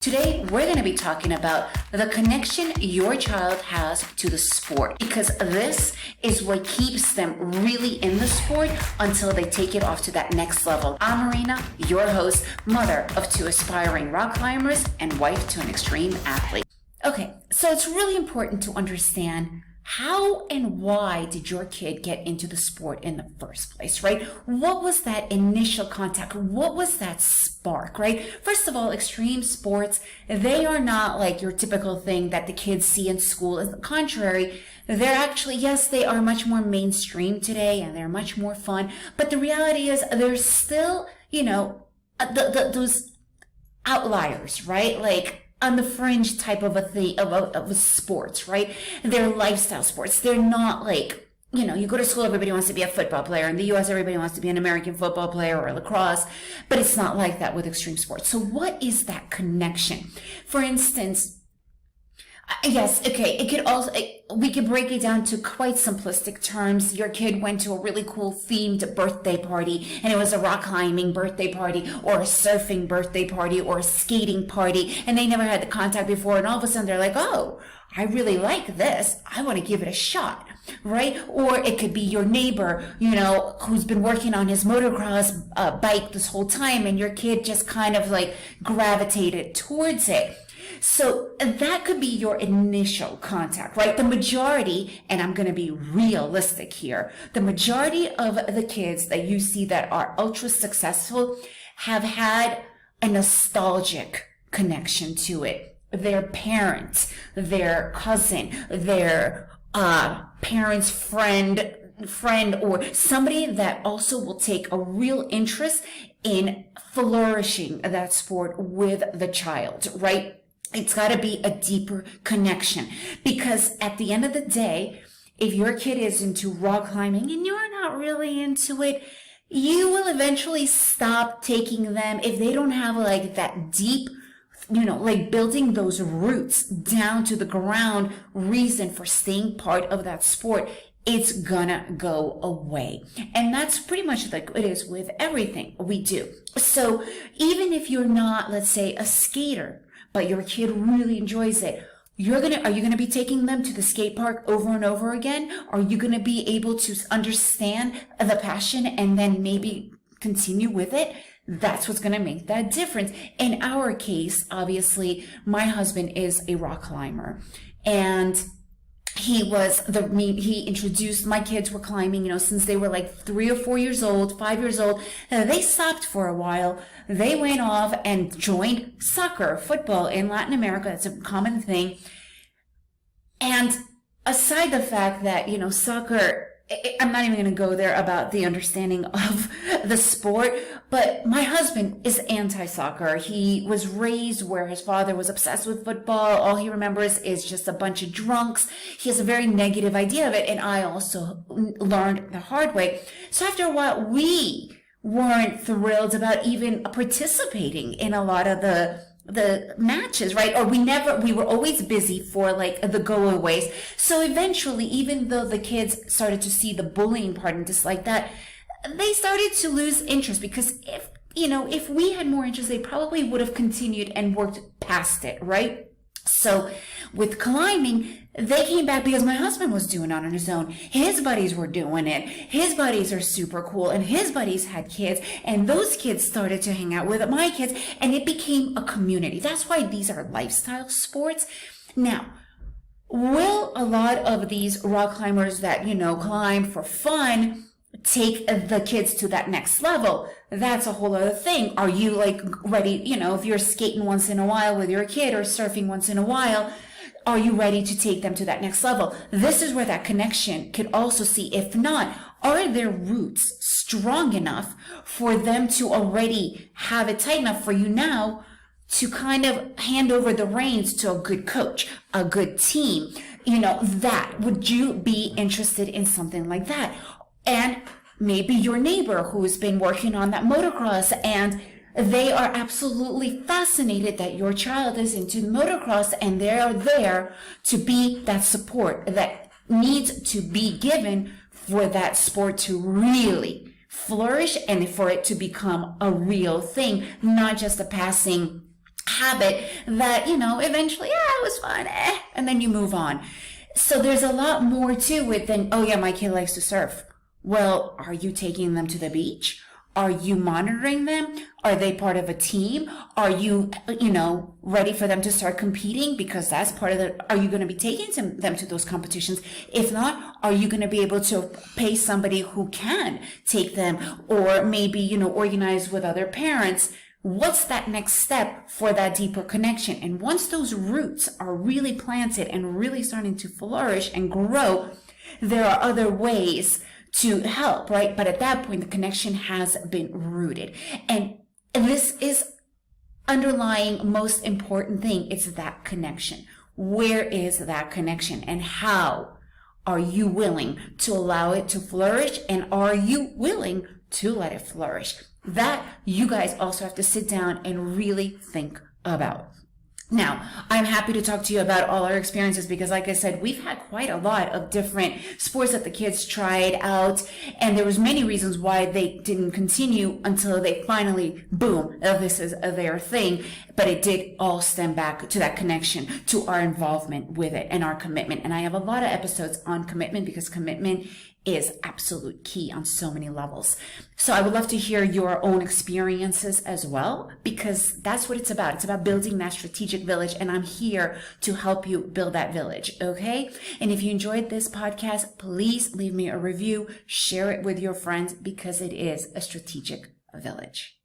Today, we're going to be talking about the connection your child has to the sport, because this is what keeps them really in the sport until they take it off to that next level. I'm Marina, your host, mother of two aspiring rock climbers and wife to an extreme athlete. Okay, so it's really important to understand how and why did your kid get into the sport in the first place, right? What was that initial contact? What was that spark, right? First of all, extreme sports, they are not like your typical thing that the kids see in school. On the contrary, they're actually, yes, they are much more mainstream today and they're much more fun. But the reality is there's still, those outliers, right? Like, on the fringe type of a thing, of sports, right? They're lifestyle sports. They're not like, you go to school, everybody wants to be a football player. In the US, everybody wants to be an American football player or lacrosse, but it's not like that with extreme sports. So what is that connection? For instance, yes, okay, it could also, we could break it down to quite simplistic terms. Your kid went to a really cool themed birthday party, and it was a rock climbing birthday party or a surfing birthday party or a skating party, and they never had the contact before, and all of a sudden they're like, oh, I really like this. I want to give it a shot, right? Or it could be your neighbor, who's been working on his motocross bike this whole time, and your kid just kind of like gravitated towards it. So that could be your initial contact, right? The majority, and I'm going to be realistic here, the majority of the kids that you see that are ultra successful have had a nostalgic connection to it. Their parents, their cousin, their parents' friend, or somebody that also will take a real interest in flourishing that sport with the child, right? It's got to be a deeper connection, because at the end of the day, if your kid is into rock climbing and you're not really into it, you will eventually stop taking them if they don't have like that deep, like building those roots down to the ground reason for staying part of that sport. It's gonna go away. And that's pretty much like it is with everything we do. So even if you're not, let's say, a skater, but your kid really enjoys it, are you gonna be taking them to the skate park over and over again? Are you gonna be able to understand the passion and then maybe continue with it? That's what's gonna make that difference. In our case, my husband is a rock climber, and he introduced, my kids were climbing, since they were like 3 or 4 years old, 5 years old. They stopped for a while. They went off and joined soccer, football in Latin America. It's a common thing. And aside the fact that, soccer, I'm not even going to go there about the understanding of the sport, but my husband is anti-soccer. He was raised where his father was obsessed with football. All he remembers is just a bunch of drunks. He has a very negative idea of it, and I also learned the hard way. So after a while, we weren't thrilled about even participating in a lot of the matches, right? Or we were always busy for like the go-aways. So eventually, even though the kids started to see the bullying part and dislike that, they started to lose interest, because if we had more interest, they probably would have continued and worked past it, right? So with climbing, they came back because my husband was doing it on his own. His buddies were doing it. His buddies are super cool, and his buddies had kids, and those kids started to hang out with my kids, and it became a community. That's why these are lifestyle sports. Now, will a lot of these rock climbers that, climb for fun take the kids to that next level? That's a whole other thing. Are you like ready, if you're skating once in a while with your kid or surfing once in a while, are you ready to take them to that next level? This is where that connection could also see. If not, are their roots strong enough for them to already have it tight enough for you now to kind of hand over the reins to a good coach, a good team? Would you be interested in something like that? And maybe your neighbor who's been working on that motocross, and they are absolutely fascinated that your child is into motocross, and they are there to be that support that needs to be given for that sport to really flourish and for it to become a real thing, not just a passing habit that, eventually, it was fun, and then you move on. So there's a lot more to it than, oh yeah, my kid likes to surf. Well, are you taking them to the beach? Are you monitoring them? Are they part of a team? Are you, ready for them to start competing? Because that's part of are you going to be taking them to those competitions? If not, are you going to be able to pay somebody who can take them, or maybe, organize with other parents? What's that next step for that deeper connection? And once those roots are really planted and really starting to flourish and grow, there are other ways to help, right? But at that point, the connection has been rooted. And this is underlying most important thing. It's that connection. Where is that connection? And how are you willing to allow it to flourish? And are you willing to let it flourish? That you guys also have to sit down and really think about. Now, I'm happy to talk to you about all our experiences because, like I said, we've had quite a lot of different sports that the kids tried out, and there was many reasons why they didn't continue until they finally, boom, this is their thing. But it did all stem back to that connection, to our involvement with it and our commitment. And I have a lot of episodes on commitment because commitment is absolute key on so many levels. So I would love to hear your own experiences as well, because that's what it's about. It's about building that strategic village, and I'm here to help you build that village, okay? And if you enjoyed this podcast, please leave me a review, share it with your friends, because it is a strategic village.